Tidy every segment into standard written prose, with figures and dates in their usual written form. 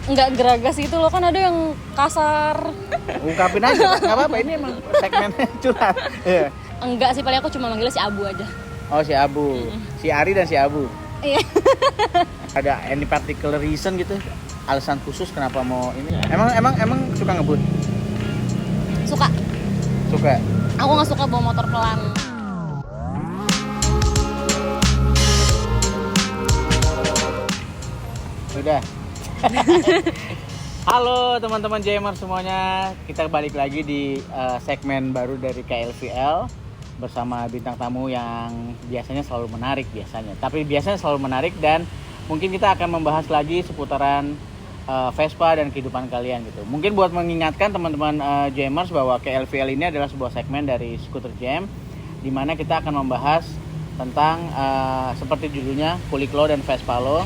nggak geragas gitu loh, kan ada yang kasar. Ungkapin aja, nggak apa-apa, ini emang segmennya curhat. Iya. Enggak sih, paling aku cuma manggilnya si Abu aja. Oh, si Abu, si Ari dan si Abu. Iya. Ada any particular reason gitu? Alasan khusus kenapa mau ini? Emang suka ngebut? Suka. Suka. Aku nggak suka bawa motor pelan. Udah. Halo teman-teman JMR semuanya, kita balik lagi di segmen baru dari KLVL bersama bintang tamu yang biasanya selalu menarik dan mungkin kita akan membahas lagi seputaran Vespa dan kehidupan kalian gitu. Mungkin buat mengingatkan teman-teman JMers bahwa KLVL ini adalah sebuah segmen dari Scooter Jam di mana kita akan membahas tentang seperti judulnya Kulik Lo dan Vespa Lo.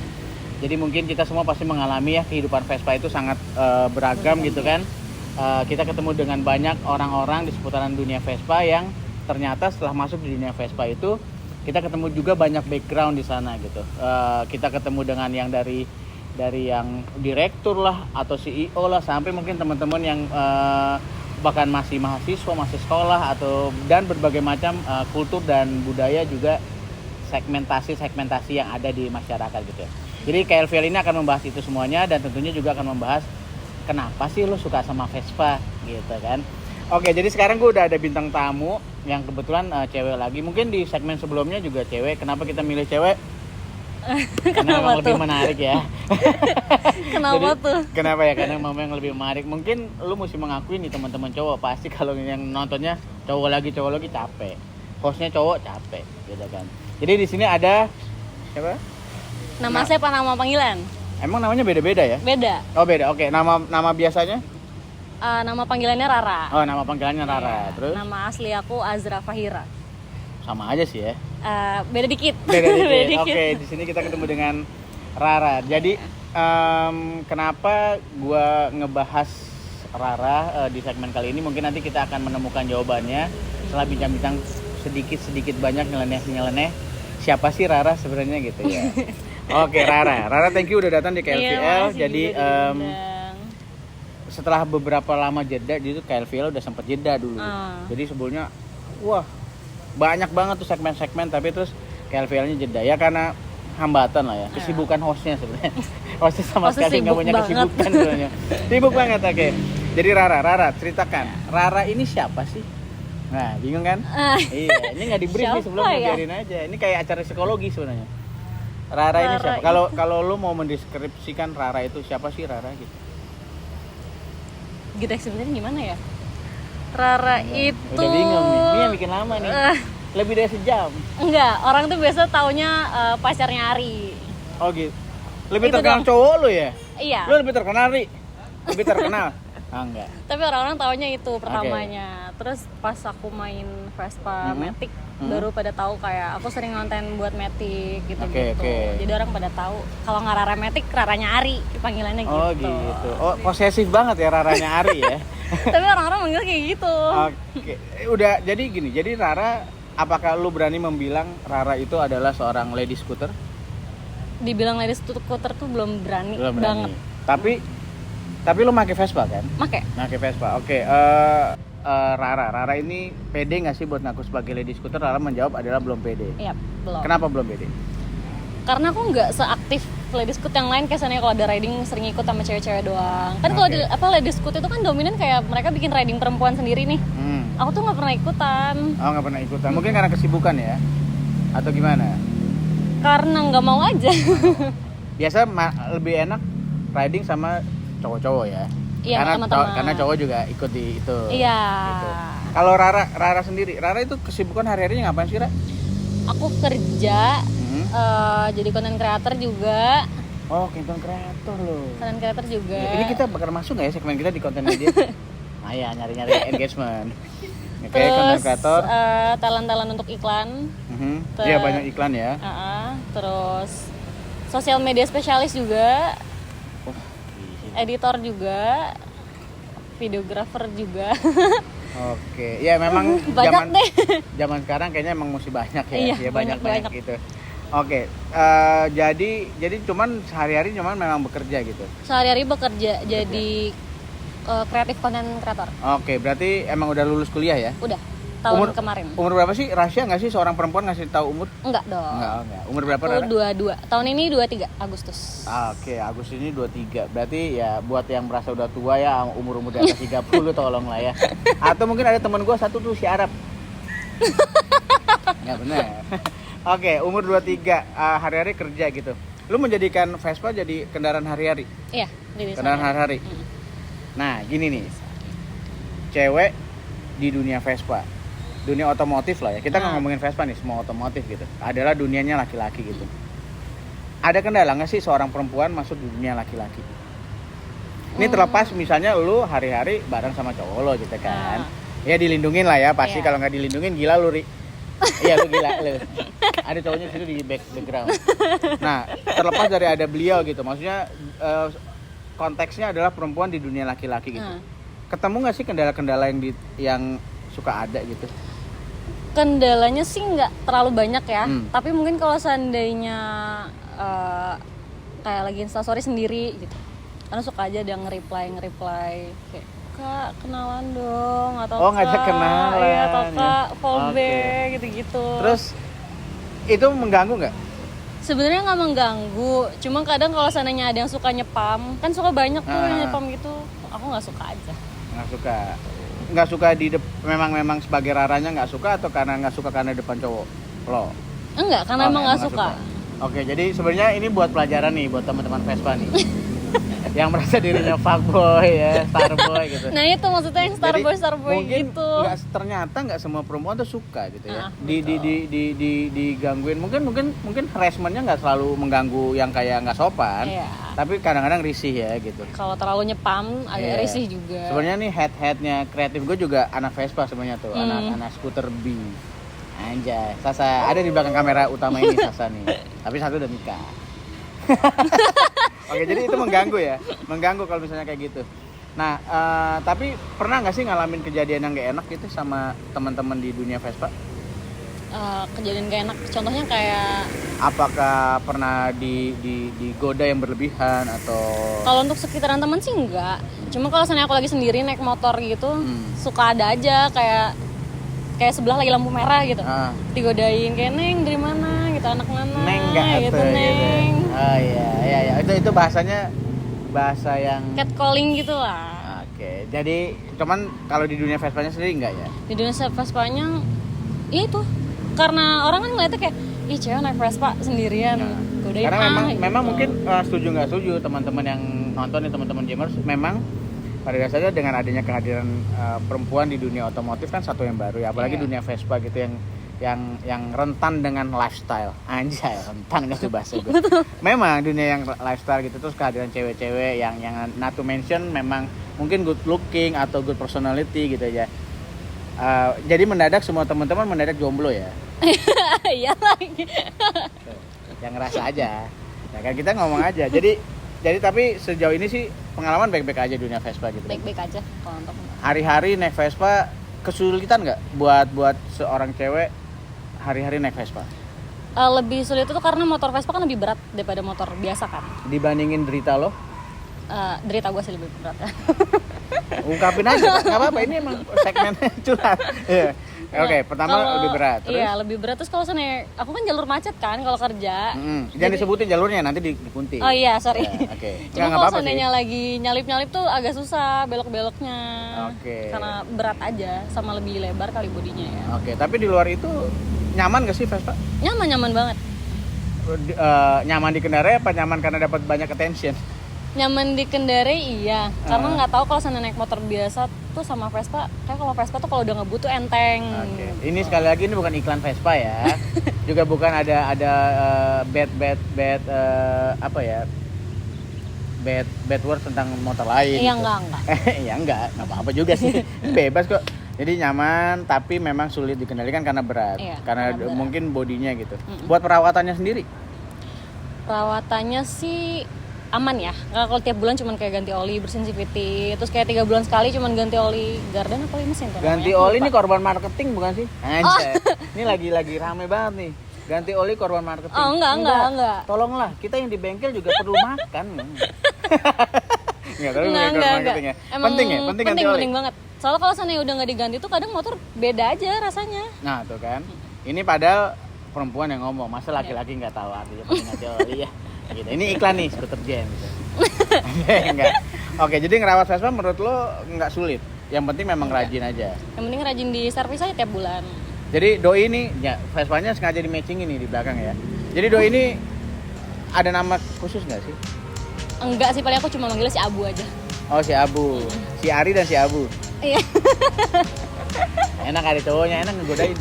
Jadi mungkin kita semua pasti mengalami ya, kehidupan Vespa itu sangat beragam gitu kan. Kita ketemu dengan banyak orang-orang di seputaran dunia Vespa yang ternyata setelah masuk di dunia Vespa itu kita ketemu juga banyak background di sana gitu. Kita ketemu dengan yang dari yang direktur lah atau CEO lah, sampai mungkin teman-teman yang bahkan masih mahasiswa, masih sekolah atau dan berbagai macam kultur dan budaya juga, segmentasi yang ada di masyarakat gitu ya. Jadi KLVL ini akan membahas itu semuanya dan tentunya juga akan membahas kenapa sih lo suka sama Vespa gitu kan. Oke, jadi sekarang gue udah ada bintang tamu yang kebetulan cewek lagi. Mungkin di segmen sebelumnya juga cewek. Kenapa kita milih cewek? Karena memang lebih menarik ya. Kenapa Jadi, tuh? Kenapa ya? Karena memang yang lebih menarik. Mungkin lu mesti mengakui nih teman-teman cowok, pasti kalau yang nontonnya cowok lagi capek. Hostnya cowok capek gitu kan. Jadi di sini ada siapa? Nama saya apa nama panggilan? Emang namanya beda-beda ya? Beda. Oh beda. Oke, nama biasanya? Nama panggilannya Rara. Oh, nama panggilannya Rara. Terus? Nama asli aku Azra Fahira. Sama aja sih ya. Beda dikit. Beda dikit. Oke, di sini kita ketemu dengan Rara. Jadi kenapa gua ngebahas Rara di segmen kali ini? Mungkin nanti kita akan menemukan jawabannya setelah bincang-bincang sedikit banyak nyeleneh. Siapa sih Rara sebenarnya gitu ya? Oke, Rara, thank you udah datang di KLVL. Jadi setelah beberapa lama jeda, jadi KLVL udah sempat jeda dulu. Jadi sebelumnya, wah banyak banget tuh segmen-segmen, tapi terus KLVL-nya jeda ya karena hambatan lah ya, kesibukan hostnya sebenarnya. Hostnya sama sekali nggak punya kesibukan sebenarnya. Sibuk banget, oke. Jadi Rara ceritakan, Rara ini siapa sih? Nah, bingung kan? Iya, ini nggak di-brief nih sebelumnya, ya? biarin aja. Ini kayak acara psikologi sebenarnya. Rara ini siapa? Kalau lu mau mendeskripsikan Rara itu siapa sih Rara gitu? Gitu sebenarnya gimana ya? Rara itu Udah bingung nih. Ini yang bikin lama nih. Lebih dari sejam. Enggak, orang tuh biasa taunya pacarnya Ari. Oh gitu. Lebih Itu terkenal dong. cowok lu ya? Iya. Lu lebih terkenal, Ri? Lebih terkenal? Enggak. Tapi orang-orang taunya itu pertamanya. Terus pas aku main Vespa Matic, baru pada tahu kayak aku sering ngonten buat Matic gitu-gitu. Oke. Jadi orang pada tahu kalau nggak Rara Matic, Raranya Ari panggilannya gitu. Oh gitu. Oh, posesif banget ya Raranya Ari ya. Tapi orang-orang manggil kayak gitu. Oke. Udah jadi gini. Jadi Rara, apakah lu berani membilang Rara itu adalah seorang lady scooter? Dibilang lady scooter tuh belum berani, Belum berani. banget. Tapi lu pakai Vespa kan? Pakai Vespa. Oke. Rara ini pede nggak sih buat ngaku sebagai lady scooter? Rara menjawab adalah belum pede. Iya, belum. Kenapa belum pede? Karena aku nggak seaktif lady scoot yang lain, kayak kalau ada riding sering ikut sama cewek-cewek doang. Kan kalau lady scoot itu kan dominan kayak mereka bikin riding perempuan sendiri nih. Aku tuh nggak pernah ikutan. Oh, nggak pernah ikutan. Mungkin karena kesibukan ya? Atau gimana? Karena nggak mau aja. Biasa lebih enak riding sama cowok-cowok ya? Iya, karena cowok juga ikut di itu. Iya. Gitu. Kalau Rara sendiri, Rara itu kesibukan hari-harinya ngapain sih, Ra? Aku kerja, jadi content creator juga. Oh, content creator loh. Content creator juga. Ini kita bakal masuk nggak ya segmen kita di konten media? Nah ya, nyari-nyari engagement. Oke, content creator. Talent-talent untuk iklan. Iya, banyak iklan ya. Terus sosial media spesialis juga. Editor juga, videografer juga. Oke, ya memang banyak deh. Zaman sekarang kayaknya emang mesti banyak ya. Iya, Ya banyak banyak. gitu. Oke, jadi cuman sehari-hari cuman memang bekerja gitu. Sehari-hari bekerja jadi kreatif content creator. Oke, berarti emang udah lulus kuliah ya? Udah tahun kemarin. Umur berapa sih? Rahasia nggak sih seorang perempuan ngasih tahu umur? Enggak dong. Enggak. Umur berapa? Aku 22. Tahun ini 23 Agustus. Oke, Agustus ini 23. Berarti ya buat yang merasa udah tua ya, umur-umur di atas 30 tolong lah ya. Atau mungkin ada teman gue satu tuh si Arab. Nggak benar. Oke, umur 23, hari-hari kerja gitu. Lu menjadikan Vespa jadi kendaraan hari-hari? Iya, jadi Kendaraan hari-hari. Nah, gini nih. Cewek di dunia Vespa. Dunia otomotif lah ya. Kita nggak ngomongin Vespa nih, semua otomotif gitu. Adalah dunianya laki-laki gitu. Ada kendala nggak sih seorang perempuan masuk di dunia laki-laki? Ini terlepas misalnya lu hari-hari bareng sama cowok lo gitu kan. Ya dilindungin lah ya, pasti kalau nggak dilindungin gila lu, Ri. Iya lu gila lu. Ada cowoknya situ di background. Nah, terlepas dari ada beliau gitu. Maksudnya konteksnya adalah perempuan di dunia laki-laki gitu. Ketemu nggak sih kendala-kendala yang suka ada gitu? Kendalanya sih nggak terlalu banyak ya, tapi mungkin kalau seandainya kayak lagi instastory sendiri gitu, karena suka aja dia nge-reply kayak kak kenalan dong atau ngajak kenalan iya, atau kak ya. fallback gitu-gitu. Terus itu mengganggu nggak? Sebenarnya nggak mengganggu, cuma kadang kalau seandainya ada yang suka nyepam, kan suka banyak tuh yang nyepam gitu, aku nggak suka aja. Nggak suka memang sebagai raranya nggak suka, atau karena nggak suka karena depan cowok lo? Enggak, karena emang nggak suka. Oke, jadi sebenarnya ini buat pelajaran nih buat teman-teman Vespa nih. Yang merasa dirinya fuckboy ya, starboy gitu. Nah itu maksudnya yang starboy mungkin gitu. Ternyata nggak semua perempuan tuh suka gitu ya. Digangguin. Mungkin harassmentnya nggak selalu mengganggu yang kayak nggak sopan. Iya. Tapi kadang-kadang risih ya gitu. Kalau terlalu nyepam agak risih juga. Sebenarnya nih head-headnya kreatif gue juga anak Vespa sebenarnya tuh, anak skuter B. Anjay, Sasa ada di belakang kamera utama ini Sasa nih. Tapi satu udah nikah. Oke, jadi itu mengganggu kalau misalnya kayak gitu. Nah, tapi pernah nggak sih ngalamin kejadian yang gak enak gitu sama teman-teman di dunia Vespa? Kejadian gak enak, contohnya kayak apakah pernah digoda yang berlebihan atau? Kalau untuk sekitaran teman sih enggak. Cuma kalau misalnya aku lagi sendiri naik motor gitu, suka ada aja kayak sebelah lagi lampu merah gitu, digodain kayak neng dari mana gitu, anak mana neng nggak gitu, neng. Oh iya itu bahasanya bahasa yang catcalling gitu lah. Oke, jadi cuman kalau di dunia Vespanya sendiri enggak ya? Di dunia Vespanya ya itu, karena orang kan ngeliatnya kayak ih cewek naik Vespa sendirian, godain. Karena memang gitu. Mungkin setuju nggak setuju teman-teman yang nonton nih, teman-teman gamers, memang pada dasarnya dengan adanya kehadiran perempuan di dunia otomotif kan satu yang baru ya, apalagi dunia Vespa gitu yang rentan dengan lifestyle. Anjay, rentan nggak tuh bahasa gue. Memang dunia yang lifestyle gitu, terus kehadiran cewek-cewek yang not to mention memang mungkin good looking atau good personality gitu aja. Jadi mendadak semua teman-teman mendadak jomblo ya. Iya lagi. Yang ngerasa aja. Ya kan kita ngomong aja. Jadi tapi sejauh ini sih pengalaman baik-baik aja dunia Vespa gitu. Baik-baik aja kalau untuk hari-hari naik Vespa kesulitan nggak buat seorang cewek hari-hari naik Vespa? Lebih sulit itu karena motor Vespa kan lebih berat daripada motor biasa kan. Dibandingin derita lo? Derita gue sih lebih berat. Ungkapin aja, nggak apa-apa. Ini emang segmennya curhat. Yeah. Oke, pertama lebih berat. Terus? Iya, lebih berat. Terus kalau sana aku kan jalur macet kan kalau kerja. Jangan disebutin jalurnya, nanti dikunti. Oh iya, sorry. Ya, oke. Cuma kalau seandainya lagi nyalip tuh agak susah belok-beloknya. Oke. Karena berat aja, sama lebih lebar kali bodinya ya. Oke, tapi di luar itu nyaman gak sih Vespa? Nyaman banget. Nyaman dikendarai apa nyaman karena dapat banyak attention? Nyaman dikendarai iya, karena nggak tahu kalau sana naik motor biasa tuh sama Vespa, kayak kalau Vespa tuh kalau udah ngebut tuh enteng. Oke. Ini sekali lagi ini bukan iklan Vespa ya, juga bukan ada bad bad word tentang motor lain. Iya gitu. enggak. Ya enggak apa-apa juga sih, bebas kok. Jadi nyaman tapi memang sulit dikendalikan karena berat, karena berat. Mungkin bodinya gitu. Buat perawatannya sendiri? Perawatannya sih aman ya, karena kalau tiap bulan cuman kayak ganti oli, bersihin CVT, terus kayak 3 bulan sekali cuman ganti oli garden apa oli mesin tuh ganti namanya? oli. Ini korban marketing bukan sih? Anjay. Ini lagi rame banget nih, Ganti oli korban marketing. Oh, enggak. Tolonglah, kita yang di bengkel juga perlu makan. Enggak, tapi bukan korban marketing ya. Emang Penting ya, penting ganti oli. penting banget. Soalnya kalau sana udah nggak diganti tuh kadang motor beda aja rasanya. Nah, tuh kan. Ini padahal perempuan yang ngomong, masa laki-laki nggak tahu artinya penting ganti oli ya. Gitu. Ini iklan nih, skuter Jen gitu. Enggak. Oke, jadi ngerawat Vespa menurut lo nggak sulit. Yang penting memang rajin aja. Yang penting rajin di servis aja tiap bulan. Jadi Doi ini, ya Vespanya sengaja di matching ini di belakang ya. Jadi Doi ini ada nama khusus nggak sih? Enggak sih, paling aku cuma manggilnya si Abu aja. Oh, si Abu, si Ari dan si Abu. Iya. Enak ada cowoknya, enak ngegodain.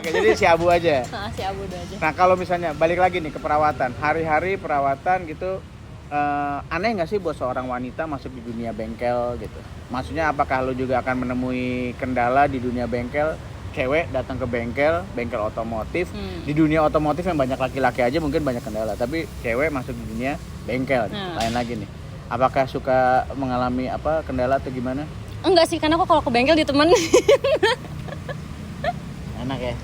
Oke, jadi si Abu aja. Nah, si Abu udah aja. Nah, kalau misalnya balik lagi nih ke perawatan, hari-hari perawatan gitu, aneh nggak sih buat seorang wanita masuk di dunia bengkel gitu? Maksudnya apakah lo juga akan menemui kendala di dunia bengkel? Cewek datang ke bengkel otomotif. Di dunia otomotif yang banyak laki-laki aja mungkin banyak kendala, tapi cewek masuk di dunia bengkel, lain lagi nih. Apakah suka mengalami apa kendala atau gimana? Enggak sih, karena aku kalau ke bengkel ditemenin. Enak ya?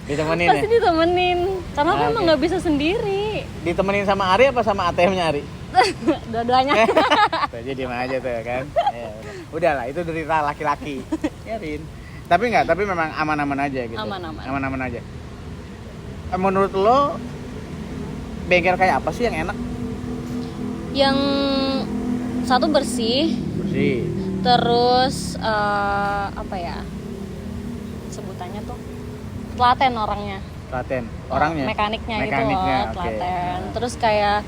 Ditemenin Pasti ya? ditemenin. Karena aku emang nggak bisa sendiri. Ditemenin sama Ari apa sama ATM-nya Ari? Dua-duanya. Tuh, jadi diem aja tuh kan. Ya, udahlah, itu derita laki-laki. Yarin. Tapi memang aman-aman aja gitu. Aman-aman aja. Menurut lo bengkel kayak apa sih yang enak? Yang satu bersih. Bersih. Terus apa ya? Sebutannya tuh telaten orangnya. Telaten. Orangnya? Mekaniknya gitu loh, okay. telaten. Terus kayak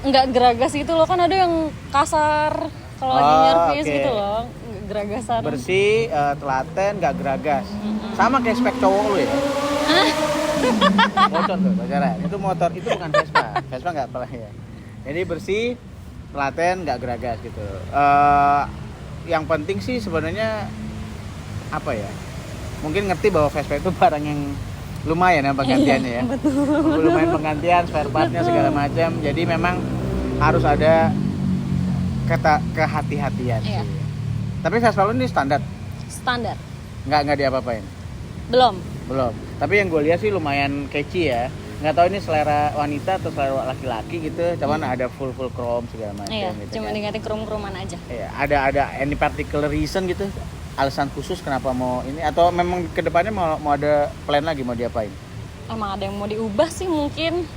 nggak geragas gitu loh, kan ada yang kasar kalau lagi nyervis gitu loh, geragasan. Bersih, telaten, nggak geragas. Sama kayak spek cowok lu ya? Bocor tuh pacaran. Itu motor, itu bukan Vespa. Vespa nggak pernah ya. Jadi bersih, telaten, nggak geragas gitu. Yang penting sih sebenarnya apa ya? Mungkin ngerti bahwa Vespa itu barang yang lumayan ya penggantiannya ya. Betul. Lumayan penggantian, spare partnya segala macam. Jadi memang harus ada kehati-hatian sih. Tapi Vespa lu ini standar? Standar. Nggak diapa-apain? Belum. Tapi yang gue lihat sih lumayan catchy ya. Nggak tahu ini selera wanita atau selera laki-laki gitu. Cuman ada full chrome segala macam. Iya, gitu cuma kan. diganti krom-kroman aja. Iya, ada any particular reason gitu? Alasan khusus kenapa mau ini? Atau memang kedepannya mau ada plan lagi mau diapain? Emang ada yang mau diubah sih mungkin.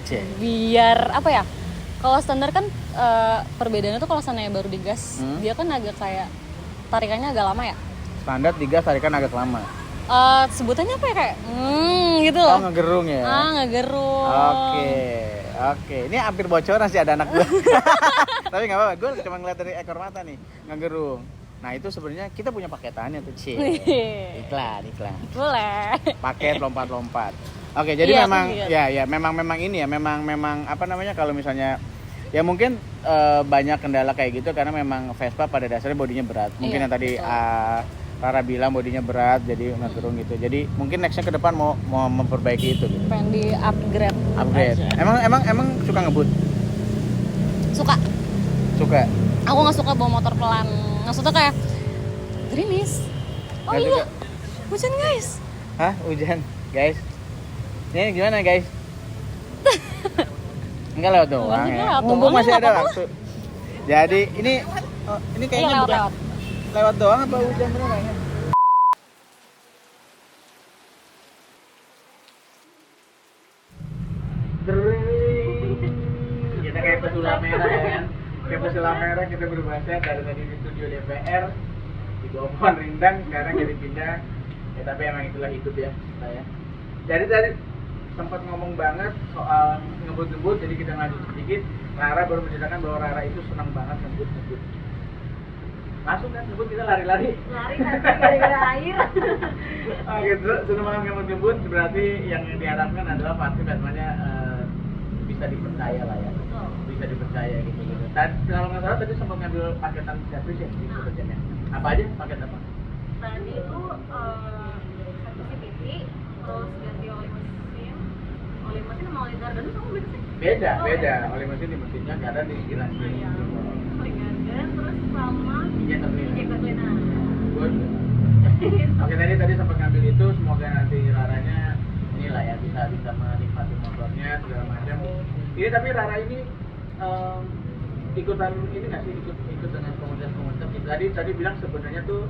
Cek. Biar apa ya? Kalau standar kan perbedaannya tuh kalau sananya baru digas, dia kan agak kayak tarikannya agak lama ya. Standar digas tarikan agak lama. Sebutannya apa ya, kayak gitu loh. Oh, ngegerung ya. Ngegerung. Oke. Ini hampir bocoran sih ada anak gue. Tapi nggak apa-apa, gue cuma ngeliat dari ekor mata nih, ngegerung. Nah itu sebenarnya kita punya paketannya tuh, Ci. Iklan. Boleh. Paket lompat-lompat. Oke, jadi memang memang ini ya, memang apa namanya kalau misalnya ya mungkin banyak kendala kayak gitu karena memang Vespa pada dasarnya bodinya berat. Mungkin yang tadi Rara bilang bodinya berat jadi ngegerung gitu. Jadi mungkin nextnya ke depan mau memperbaiki itu gitu. Pengen di upgrade. Emang suka ngebut? Suka. Aku nggak suka bawa motor pelan. Maksudnya kayak gerimis. Oh gak iya, suka. hujan guys. Hah, hujan guys? Ini gimana guys? Enggak lewat doang ya. Mumpung masih ada waktu. Jadi ini kayaknya bukan lewat doang apa hujan beneran? Kita kayak pesulap merah ya kan? Kayak pesulap merah kita berbahasa dari tadi di studio DPR di bawah pohon rindang sekarang jadi pindah. Ya tapi emang itulah hidup ya saya. Jadi tadi sempat ngomong banget soal ngebut-ngebut, jadi kita lanjut sedikit. Rara baru menceritakan bahwa Rara itu senang banget ngebut-ngebut. Langsung kan ngebut kita lari-lari. Lari gara-gara air. Oke, senang banget ngebut-ngebut berarti yang diharapkan adalah pasti namanya bisa dipercaya lah ya. Bisa dipercaya gitu. Dan kalau nggak salah tadi sempat ngambil paketan servis ya di pekerjaannya. Apa aja paket apa? Tadi itu satu CVT, terus ganti oli mesin, oli mesin sama oli garden itu sama beda sih? Beda, Oh, beda. Oli mesin di mesinnya, gardan di kilasnya. Iya. Oli garden terus sama Injektor cleaner. injektor cleaner. Good. Oke, tadi sempat ngambil itu, semoga nanti Raranya inilah ya bisa menikmati motornya segala macam. Ini tapi Rara ini ikutan ini nggak sih ikut dengan komunitas-komunitas? Tadi bilang sebenarnya tuh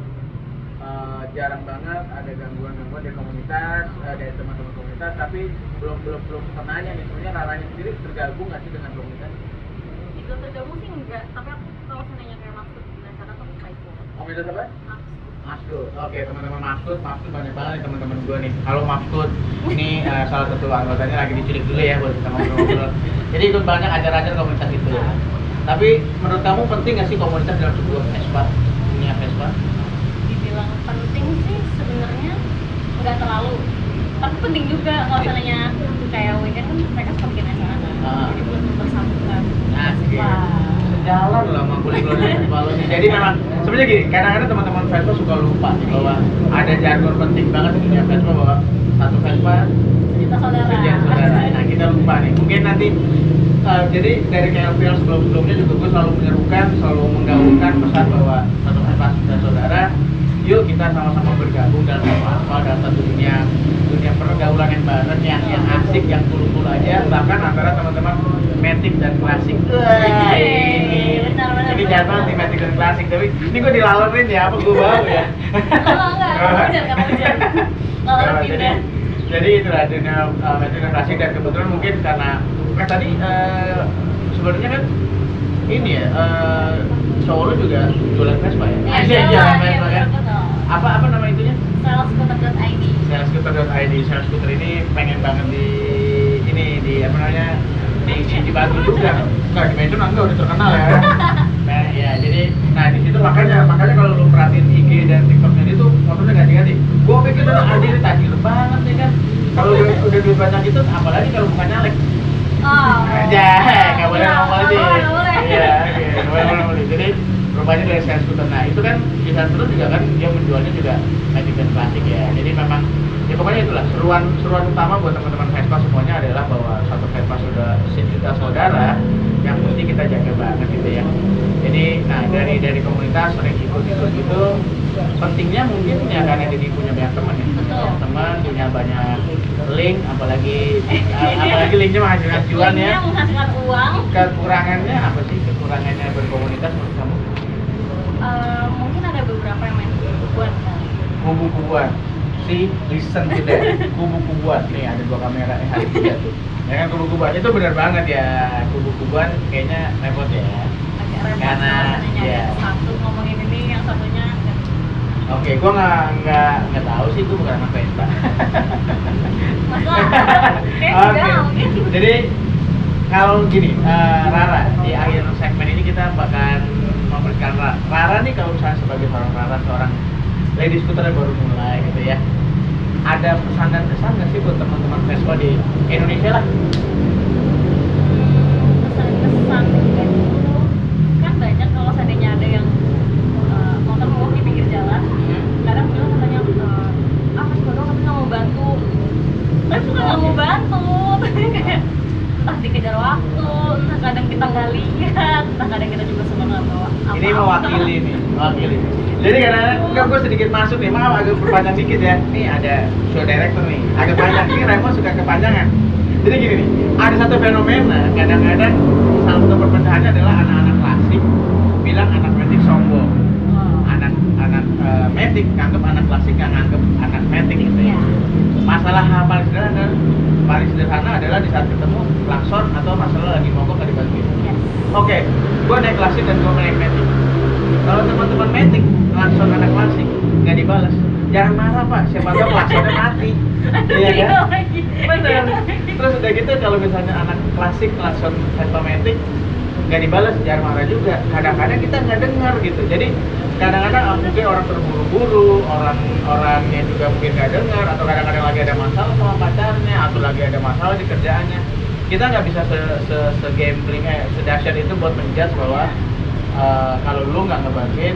jarang banget ada gangguan-gangguan dari komunitas, dari teman-teman komunitas, tapi belum pernahnya nih. Sebenarnya Raranya sendiri tergabung nggak sih dengan komunitas? Ikut tergabung sih enggak, tapi aku kalau seandainya kayak maksud dengan cara aku suka ikut. Komunitas apa? Maksud. Maksud. Oke, teman-teman Maksud banyak banget nih teman-teman gue nih. Halo Maksud. Ini salah satu anggotanya lagi diculik dulu ya buat kita ngobrol-ngobrol. Jadi ikut banyak acara-acara komunitas itu. Tapi menurut kamu penting nggak sih komunitas dalam sebuah Vespa? Dunia Vespa? Dibilang penting sih sebenarnya nggak terlalu, tapi penting juga kalau seandainya kayak weekend kan mereka suka bikin acara kan, jadi buat mempersatukan. Nah, Wah. sejalan lah sama kuliah Vespa lo nih. Jadi memang sebenarnya gini, kadang-kadang teman-teman Vespa suka lupa bahwa ada jargon penting banget di dunia Vespa bahwa satu Vespa Kita saudara. sekian saudara. Nah, kita lupa nih. Mungkin nanti jadi dari KLPL sebelum-sebelumnya juga gue selalu menyerukan, selalu menggaungkan pesan bahwa satu Vespa sudah saudara. Yuk kita sama-sama bergabung dalam satu dunia pergaulan yang bareng, yang asik, yang cool aja. Bahkan antara teman-teman Matic dan Klasik. Ini jangan di Matic dan Klasik, tapi ini gue dilalerin ya, apa gue bau ya? Kata hujan. Lalu pindah. Jadi itulah dunia Matic dan Klasik, dan kebetulan mungkin karena tadi sebenarnya kan ini ya Solo juga jualan Vespa ya? Jualan Vespa kan? Apa nama itunya? Salescooter.id. Salescooter.id. Salescooter ini pengen banget di apa namanya di Batu juga. Enggak di Medan enggak udah terkenal ya. Nah ya jadi di situ makanya kalau lu perhatiin IG dan TikToknya itu motornya ganti-ganti. Gua pikir udah anjir tajir banget ya kan. Kalau udah duit banyak itu apalagi kalau bukan nyalek. Oh. Aja, nggak boleh ngomong sih. Iya, nggak boleh. Jadi rupanya dari Salescooter. Nah itu kan di Salescooter juga kan dia menjualnya juga Matic dan Klasik ya. Jadi memang ya pokoknya itulah seruan utama buat teman-teman Vespa semuanya adalah bahwa satu Vespa sudah sejuta saudara yang mesti kita jaga banget gitu ya. Jadi dari komunitas sering ikut gitu pentingnya mungkin ya karena jadi punya banyak teman ya. Banyak teman, punya banyak link, apalagi linknya menghasilkan cuan ya. Linknya menghasilkan uang. Kekurangannya apa sih? Kekurangannya berkomunitas menurut kamu? Mungkin ada beberapa yang main kubuan kali. Kubu-kubuan. Listen to that. Kubu-kubuan. Nih ada dua kamera hari tiga tuh. Ya kan kubu-kubuan itu benar banget ya. Kubu-kubuan kayaknya repot ya. Agak repot Karena ya. Satu ngomongin ini, yang satunya Oke, gua nggak tahu sih, gua bukan anak Vespa. masalah. Oke. Jadi kalau gini, Rara di akhir segmen ini kita bakal memberikan Rara nih kalau misalnya sebagai seorang lady scooter yang baru mulai gitu ya. Ada pesan dan kesan nggak sih buat teman-teman Vespa di Indonesia lah? Pesan-kesan itu kan banyak kalau seandainya ada yang motor mogok di pinggir jalan. Kadang bilang katanya apa sih bodoh katanya mau bantu. Tapi bukan nggak mau bantu, tapi kayak entah dikejar waktu, entah kadang kita nggak lihat, entah kadang kita juga suka nggak bawa apa-apa. Ini mewakili. Jadi karena enggak gue sedikit masuk nih, maaf agak berpanjang dikit ya. Nih ada show director nih, agak panjang. Ini Raymond suka kepanjangan. Jadi gini nih, ada satu fenomena kadang-kadang salah satu perpecahannya adalah anak-anak klasik bilang anak Matic sombong. Anak Matic nganggep anak klasik nggak nganggep anak Matic gitu ya. Masalah paling sederhana adalah di saat ketemu klakson atau masalah lagi mogok nggak dibantuin. Oke, gue naik klasik dan gue naik Matic. Kalau teman-teman Matic klakson anak klasik nggak dibalas, jangan marah pak, siapa tahu klaksonnya mati. Iya kan? Benar. Terus udah gitu kalau misalnya anak klasik klakson Vespa Matic nggak dibalas, jangan marah juga. Kadang-kadang kita nggak dengar gitu. Jadi kadang-kadang mungkin orang terburu-buru, orangnya juga mungkin nggak dengar, atau kadang-kadang lagi ada masalah sama pacarnya, atau lagi ada masalah di kerjaannya. Kita nggak bisa se-gambling, sedahsyat itu buat menjudge bahwa kalau lu nggak ngebantuin,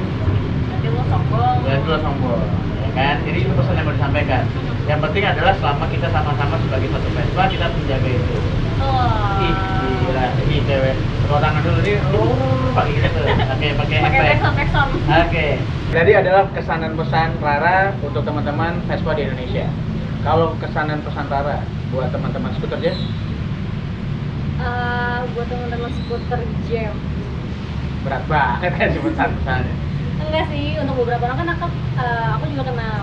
Nanti lo sombong. berarti lu sombong, ya kan? Jadi itu pesan yang mau disampaikan. Yang penting adalah selama kita sama-sama sebagai satu Vespa, kita menjaga itu. Wah. Ih, gila, ini cewek. Tepuk tangan dulu nih. Pakai gitu. Oke, pakai Pakai efek. backsound. Oke. Jadi adalah kesanan pesan Rara untuk teman-teman Vespa di Indonesia. Kalau kesanan pesan Rara buat teman-teman skuter Jam, Buat teman-teman skuter jam. berat banget kan sih pesan-pesannya. Enggak sih, untuk beberapa orang kan aku juga kenal.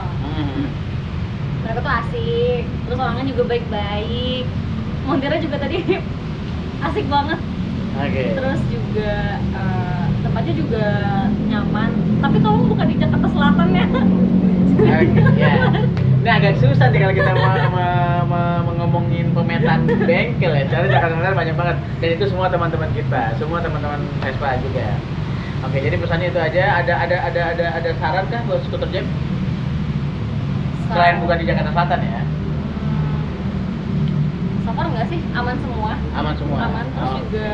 Mereka tuh asik, terus orangnya juga baik-baik. Montirnya juga tadi asik banget. Oke. Terus juga tempatnya juga nyaman. Tapi tolong bukan di Jakarta Selatan ya. Oke, ya. Ini agak susah nih kalau kita mau ngomongin pemetaan bengkel ya. Soalnya Jakarta Selatan banyak banget. Dan itu semua teman-teman kita, semua teman-teman Vespa juga. Oke, jadi pesannya itu aja. Ada saran kah buat skuter Jam? Selain bukan di Jakarta Selatan ya? So far enggak sih, aman semua. Aman semua. Aman, terus Oh. juga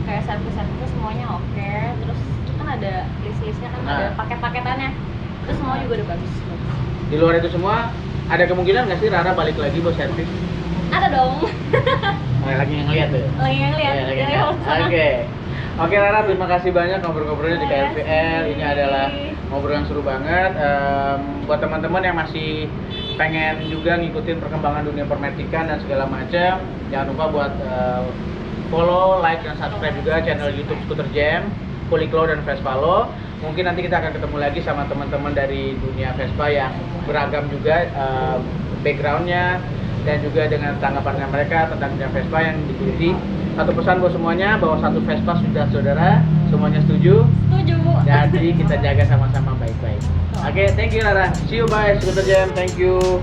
kayak servis-servisnya semuanya oke. Terus kan ada list-listnya kan, ada Nah. paket-paketannya. Terus semua juga udah bagus. Di luar itu semua, ada kemungkinan nggak sih Rara balik lagi buat servis? Ada dong. Lagi ngeliat tuh. Lagi yang lihat Iya, lagi dari ngeliat. sana. Oke. Oke Rara, terima kasih banyak ngobrol-ngobrolnya di Terima KLVL. kasih. Ini adalah ngobrol yang seru banget. Buat teman-teman yang masih pengen juga ngikutin perkembangan dunia permetikan dan segala macam, jangan lupa buat follow, like, dan subscribe juga channel YouTube Skuter Jam, Poliklo dan Vespalo. Mungkin nanti kita akan ketemu lagi sama teman-teman dari dunia Vespa yang beragam juga backgroundnya dan juga dengan tanggapan mereka tentang dunia Vespa yang diikuti. Satu pesan buat semuanya bahwa satu Vespa sudah saudara, semuanya setuju. Setuju. Jadi kita jaga sama-sama baik-baik. Oke, thank you Rara. See you bye Skuter Jam. Thank you.